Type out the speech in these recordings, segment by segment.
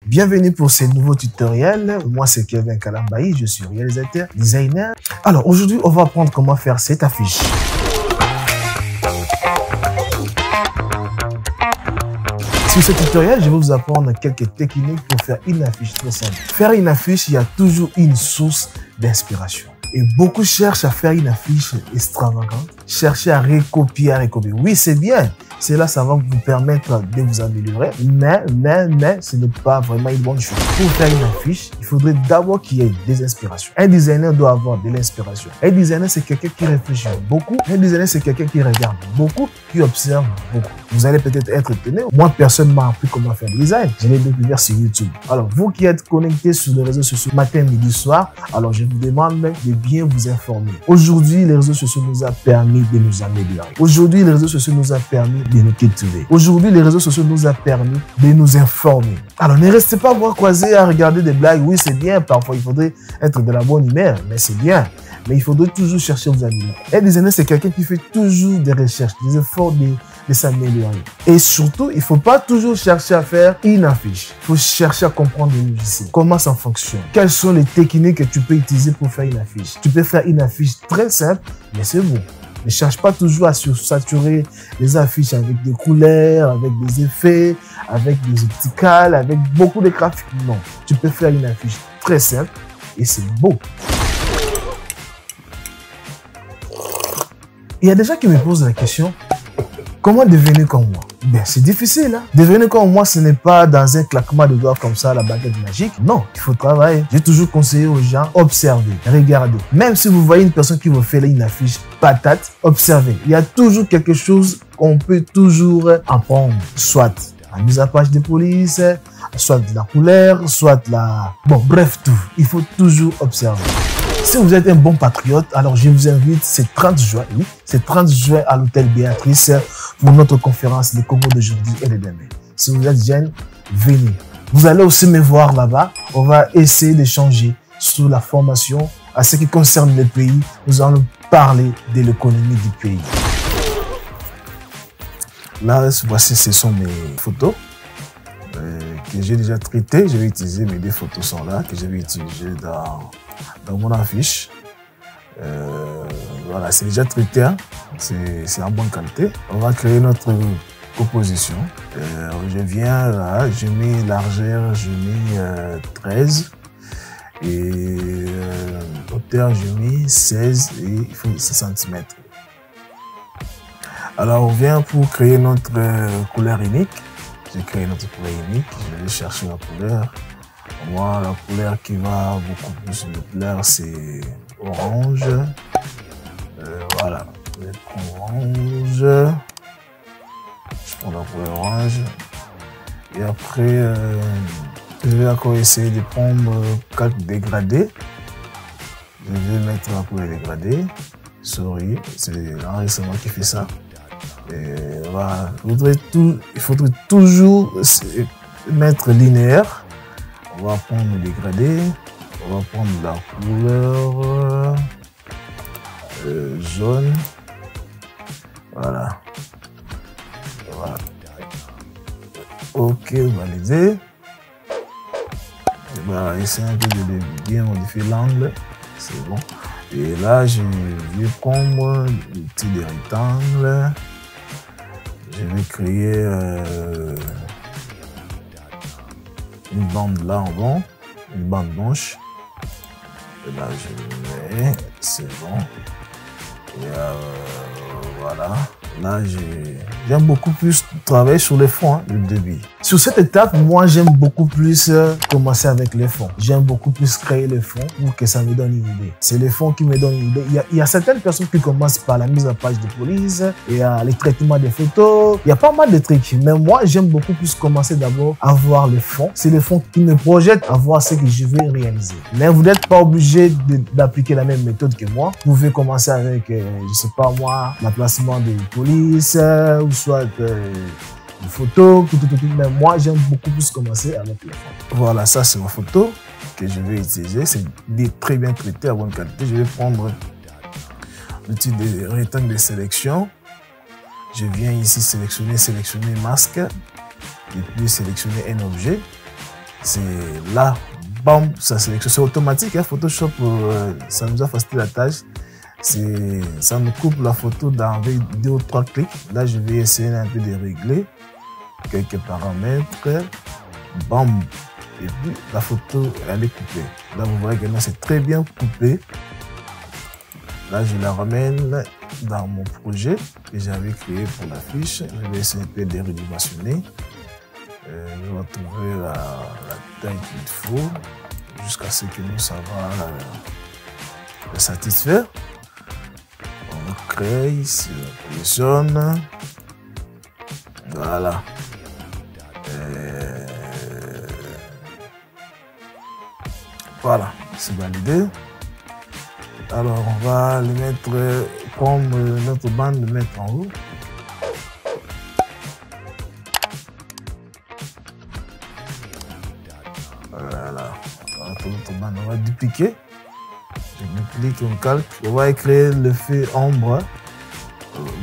Bienvenue pour ce nouveau tutoriel. Moi, c'est Kevin Kalambayi, je suis réalisateur, designer. Alors, aujourd'hui, on va apprendre comment faire cette affiche. Sur ce tutoriel, je vais vous apprendre quelques techniques pour faire une affiche très simple. Faire une affiche, il y a toujours une source d'inspiration. Et beaucoup cherchent à faire une affiche extravagante, chercher à recopier, Oui, c'est bien. Cela, ça va vous permettre de vous améliorer. Mais, ce n'est pas vraiment une bonne chose. Pour faire une affiche, il faudrait d'abord qu'il y ait des inspirations. Un designer doit avoir de l'inspiration. Un designer, c'est quelqu'un qui réfléchit beaucoup. Un designer, c'est quelqu'un qui regarde beaucoup, qui observe beaucoup. Vous allez peut-être être étonné. Moi, personne m'a appris comment faire du design. Je l'ai découvert sur YouTube. Alors, vous qui êtes connectés sur les réseaux sociaux matin, midi, soir, alors je vous demande de bien vous informer. Aujourd'hui, les réseaux sociaux nous ont permis de nous améliorer. Aujourd'hui, les réseaux sociaux nous ont permis de nous cultiver. Aujourd'hui, les réseaux sociaux nous ont permis de nous informer. Alors, ne restez pas bras croisés à regarder des blagues. Oui, c'est bien. Parfois, il faudrait être de la bonne humeur, mais c'est bien. Mais il faudrait toujours chercher à vous améliorer. Un designer, c'est quelqu'un qui fait toujours des recherches, des efforts de s'améliorer. Et surtout, il ne faut pas toujours chercher à faire une affiche. Il faut chercher à comprendre le logiciel. Comment ça fonctionne? Quelles sont les techniques que tu peux utiliser pour faire une affiche? Tu peux faire une affiche très simple, mais c'est bon. Ne cherche pas toujours à saturer les affiches avec des couleurs, avec des effets, avec des opticales, avec beaucoup de graphiques. Non, tu peux faire une affiche très simple et c'est beau. Il y a des gens qui me posent la question, comment devenir comme moi? Ben, c'est difficile. Hein? Devenir comme moi, ce n'est pas dans un claquement de doigts comme ça, la baguette magique. Non, il faut travailler. J'ai toujours conseillé aux gens, observez, regardez. Même si vous voyez une personne qui vous fait une affiche patate, observez. Il y a toujours quelque chose qu'on peut toujours apprendre. Soit la mise à page de police, soit la couleur, soit la... Bon, bref, tout. Il faut toujours observer. Si vous êtes un bon patriote, alors je vous invite, c'est 30 juin, oui, c'est 30 juin à l'hôtel Béatrice pour notre conférence Les Congo d'aujourd'hui et de demain. Si vous êtes jeune, venez. Vous allez aussi me voir là-bas. On va essayer d'échanger sur la formation à ce qui concerne le pays. Nous allons parler de l'économie du pays. Là, voici, ce sont mes photos que j'ai déjà traitées. Je vais utiliser, mes deux photos sont là, que je vais utiliser dans mon affiche. Voilà, c'est déjà traité, hein? C'est en bonne qualité. On va créer notre composition. Je viens là, je mets largeur, je mets 13 et hauteur, je mets 16 et il faut 6 cm. Alors on vient pour créer notre couleur unique. J'ai créé notre couleur unique, je vais chercher la couleur. Moi, la couleur qui va beaucoup plus me plaire, c'est orange. Voilà, je vais prendre orange. Je prends la couleur orange. Et après, je vais encore essayer de prendre 4 dégradés. Je vais mettre la couleur dégradée. Sorry, c'est l'enregistrement qui fait ça. Et voilà, il faudrait toujours mettre linéaire. On va prendre le dégradé, on va prendre la couleur jaune, voilà. Ok, validé. Voilà, essayer un peu de bien modifier l'angle, c'est bon. Et là, je vais prendre l'outil de rectangle, je vais créer une bande là en bas, une bande blanche. Et là je mets, c'est bon. Et voilà. Là j'aime beaucoup plus travailler sur les fonds, hein, le débit. Sur cette étape, moi j'aime beaucoup plus commencer avec les fonds. J'aime beaucoup plus créer les fonds pour que ça me donne une idée. C'est les fonds qui me donnent une idée. Il y a certaines personnes qui commencent par la mise en page de police, et les traitements des photos. Il y a pas mal de trucs. Mais moi j'aime beaucoup plus commencer d'abord à voir les fonds. C'est les fonds qui me projettent à voir ce que je vais réaliser. Mais vous n'êtes pas obligé d'appliquer la même méthode que moi. Vous pouvez commencer avec, je sais pas moi, l'emplacement des police, ou soit une photo, tout. Mais moi, j'aime beaucoup plus commencer avec les fonds. Voilà, ça c'est ma photo que je vais utiliser. C'est très bien traité à bonne qualité. Je vais prendre l'outil de rectangle de sélection. Je viens ici sélectionner masque et puis sélectionner un objet. c'est là, bam, ça sélectionne. C'est automatique, hein, Photoshop, ça nous a facilité la tâche. Ça nous coupe la photo dans 2 ou 3 clics. Là, je vais essayer un peu de régler quelques paramètres. Bam! Et puis, la photo, elle est coupée. Là, vous voyez que c'est très bien coupé. Là, je la ramène dans mon projet que j'avais créé pour l'affiche. Je vais essayer un peu de redimensionner. Je vais trouver la taille qu'il faut jusqu'à ce que nous, ça va le satisfaire. On crée ici, on positionne. Voilà. Voilà, c'est validé. Alors, on va le mettre comme notre bande, le mettre en haut. Voilà, notre bande, on va dupliquer. Je duplique, on calque. On va créer l'effet ombre.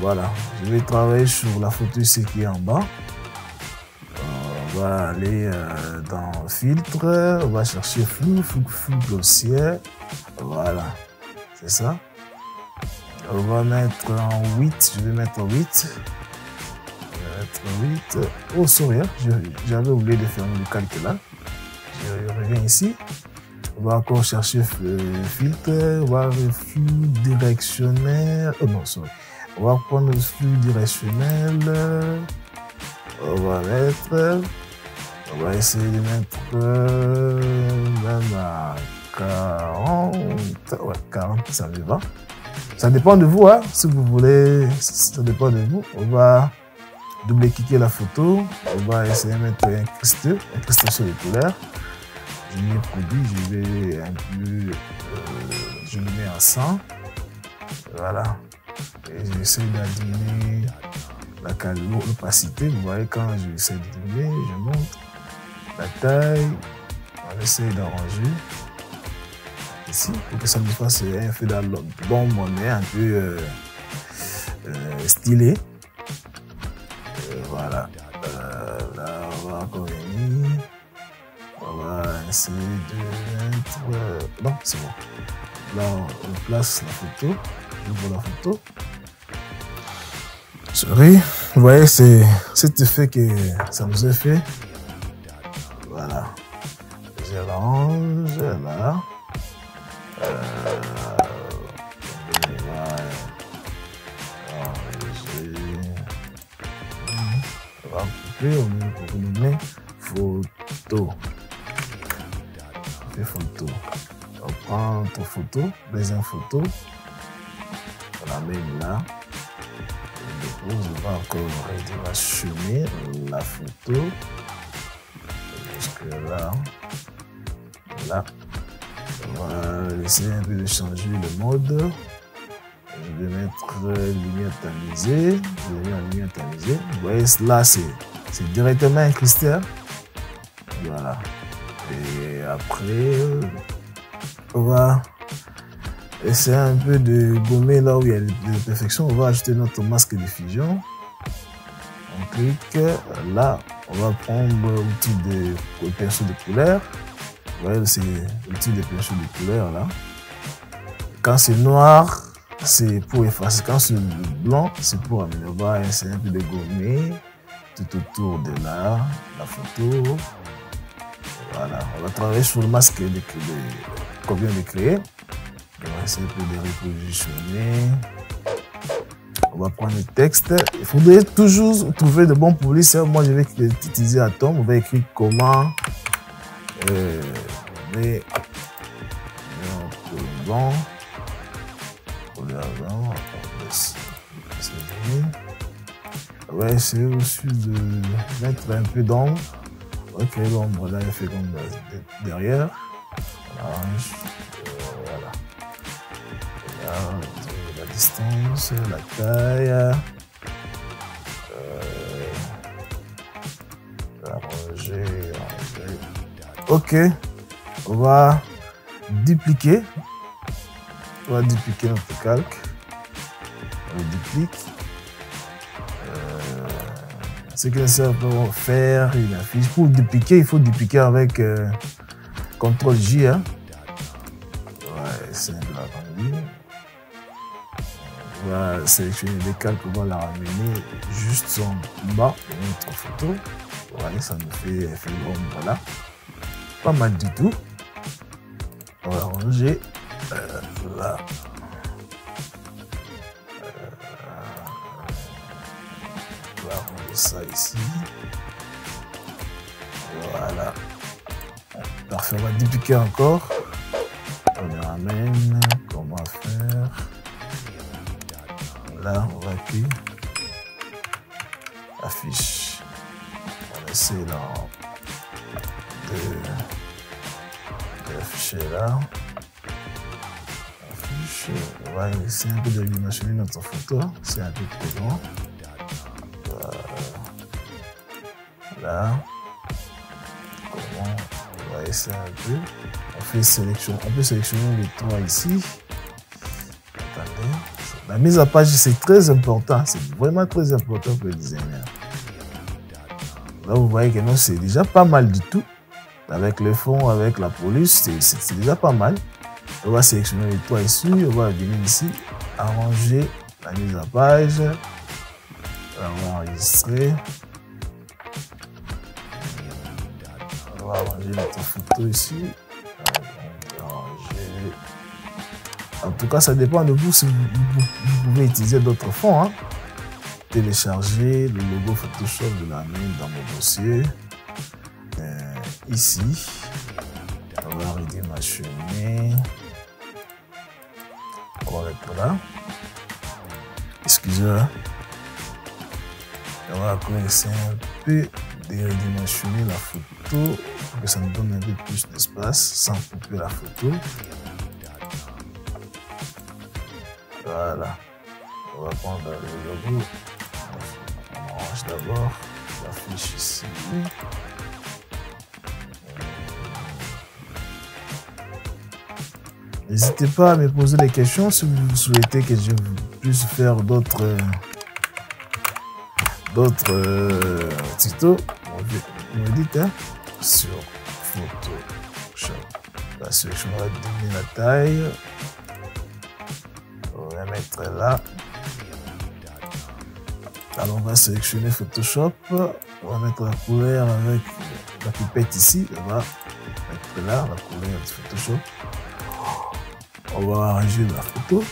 Voilà, je vais travailler sur la photo ici qui est en bas. On va aller dans filtre, on va chercher flou glossier. Voilà, c'est ça. On va mettre en 8, je vais mettre en 8. Oh, sorry, j'avais oublié de faire le calque là. Je reviens ici. On va encore chercher filtre, on va le flou directionnel. Oh non, sorry. On va prendre le flux directionnel. On va mettre. On va essayer de mettre même à 40. Ouais, 40, ça me va. Ça dépend de vous, hein. Si vous voulez, ça dépend de vous. On va double-cliquer la photo. On va essayer de mettre incrustation de couleur. Je mets produit, je vais un peu. Je le mets à 100. Voilà. Et j'essaie d'additionner l'opacité. Vous voyez, quand j'essaie d'additionner, je monte la taille. On essaie d'arranger ici pour que ça me fasse un fait d'ombre, mais un peu stylé. Voilà. Là, on va encore venir. On va essayer de mettre. Non, c'est bon. Là, on place la photo. J'ouvre la photo. Sorry. Vous voyez, c'est cet effet que ça nous a fait. Voilà. Je range là. On va couper, on met photo. On fait photo. On prend notre photo, deuxième photo. On la met là. On va encore redimensionner la photo. Jusque là. Là. On va essayer un peu de changer le mode. Je vais mettre lumière tamisée. Lumière tamisée. Vous voyez, là, c'est directement incrusté. Voilà. Et après, on va essayer un peu de gommer là où il y a les imperfections. On va ajouter notre masque de fusion. On clique. Là, on va prendre l'outil de pinceau de couleur. Vous voyez, c'est l'outil de pinceau de couleur là. Quand c'est noir, c'est pour effacer. Quand c'est blanc, c'est pour amener. On va essayer un peu de gommer tout autour de là, la photo. Voilà, on va travailler sur le masque qu'on vient de créer. On va essayer un peu de repositionner. On va prendre le texte. Il faudrait toujours trouver de bons polices. Moi, je vais utiliser Atom. On va écrire comment. Bon. On va essayer aussi de mettre un peu d'ombre. On va créer l'ombre là, il fait comme derrière. Orange. Voilà. Là, la distance, la taille. Arranger. Ok. On va dupliquer. On va dupliquer notre calque. On duplique. Ce qui sert pour faire une affiche. Pour dupliquer, il faut dupliquer avec CTRL-J. Hein. Ouais, c'est agrandi. On va sélectionner des calques, on va la ramener juste en bas de notre photo. Voilà, ça nous fait effet l'ombre, voilà. Pas mal du tout. On va ranger là. On va ranger ça ici. Voilà. Parfait, on va dupliquer encore. On les ramène. Comment faire? Là, on va appuyer. Affiche. On essaie d'afficher là. Affiche. On va essayer un peu de dimensionner notre photo. C'est un peu trop grand. Là. Comment? On va essayer un peu. On fait sélection. On peut sélectionner les trois ici. Attendez. La mise à page, c'est très important. C'est vraiment très important pour le designer. Là, vous voyez que non, c'est déjà pas mal du tout. Avec le fond, avec la police, c'est déjà pas mal. On va sélectionner les trois ici. On va venir ici, arranger la mise à page. On va enregistrer. On va arranger notre photo ici. En tout cas, ça dépend de vous si vous pouvez utiliser d'autres fonds. Hein. Télécharger le logo Photoshop de la main dans mon dossier. Ici, on va redimensionner. Correct là. Excusez-moi. On va encore essayer un peu de redimensionner la photo pour que ça nous donne un peu plus d'espace sans couper la photo. Voilà. On va prendre le logo. On range d'abord l'affiche ici. N'hésitez pas à me poser des questions si vous souhaitez que je puisse faire d'autres tutos. Vous me dites hein, sur Photoshop. La sélection va diminuer la taille. On va mettre là. Alors on va sélectionner Photoshop. On va mettre la couleur avec la pipette ici. On va mettre là la couleur de Photoshop. On va arranger la photo.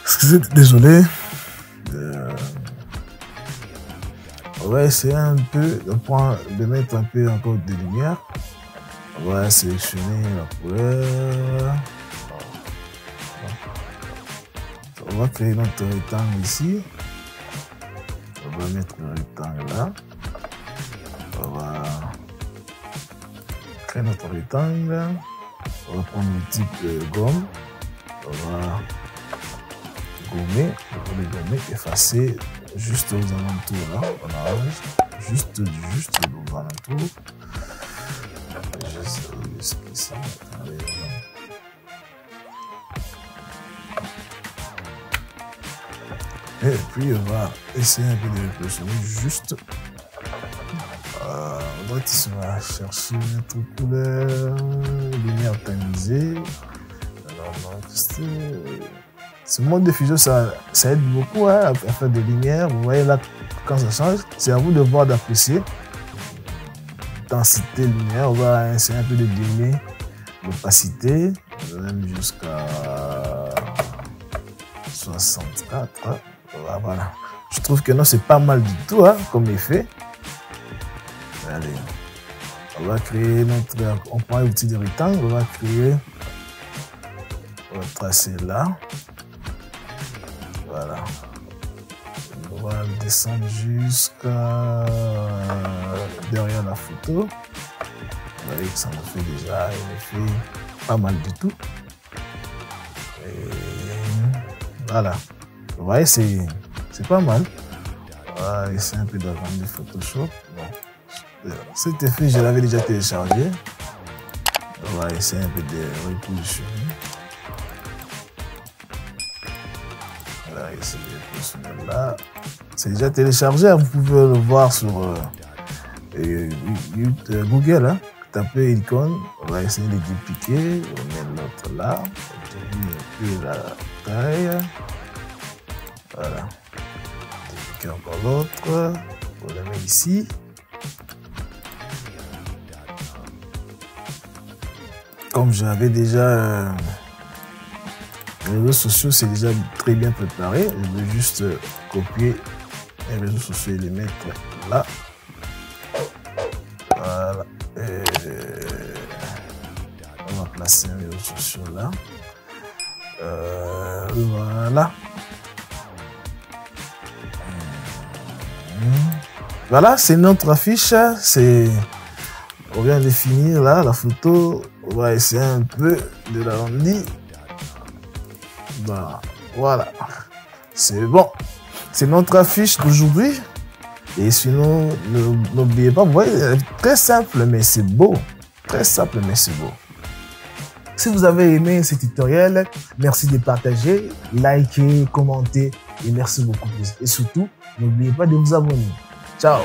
Excusez, désolé. On va essayer un peu de mettre un peu encore de lumière. On va sélectionner la couleur. On va créer notre rectangle ici. On va mettre le rectangle là. On va créer notre rectangle. On va prendre le type gomme. On va gommer, effacer juste aux alentours là. On arrange juste aux alentours. Juste ici. Et puis on va essayer un peu de repositionner juste. On va chercher notre couleur, lumière tamisée. Ce mode de fusion, ça aide beaucoup hein, à faire des lumières. Vous voyez là, quand ça change, c'est à vous de voir, d'apprécier. Densité, lumière, on va essayer un peu de diminuer l'opacité, même jusqu'à 64. Voilà. Je trouve que non, c'est pas mal du tout hein, comme effet. Allez, on va créer notre. On prend l'outil de rectangle, on va créer. On va tracer là. Voilà. On va descendre jusqu'à derrière la photo. Vous voyez que ça me fait déjà un effet pas mal du tout. Et voilà. Vous voyez, c'est pas mal. On va essayer un peu d'agrandir Photoshop. Bon. Cet effet, je l'avais déjà téléchargé. On va essayer un peu de repositionner. Là, ici, là. C'est déjà téléchargé, vous pouvez le voir sur Google. Hein. Tapez icône, on va essayer de dupliquer. On met l'autre là. On diminue la taille. Voilà. Dupliquer encore l'autre. On le met ici. Comme j'avais déjà les réseaux sociaux, c'est déjà très bien préparé. Je vais juste copier les réseaux sociaux et les mettre là. Voilà. Et on va placer les réseaux sociaux là. Voilà. Voilà, c'est notre affiche. On vient de finir là la photo. On va essayer un peu de l'arrondir. Voilà. C'est bon. C'est notre affiche d'aujourd'hui. Et sinon, n'oubliez pas, vous voyez, très simple, mais c'est beau. Très simple, mais c'est beau. Si vous avez aimé ce tutoriel, merci de partager, liker, commenter et merci beaucoup plus. Et surtout, n'oubliez pas de vous abonner. Ciao.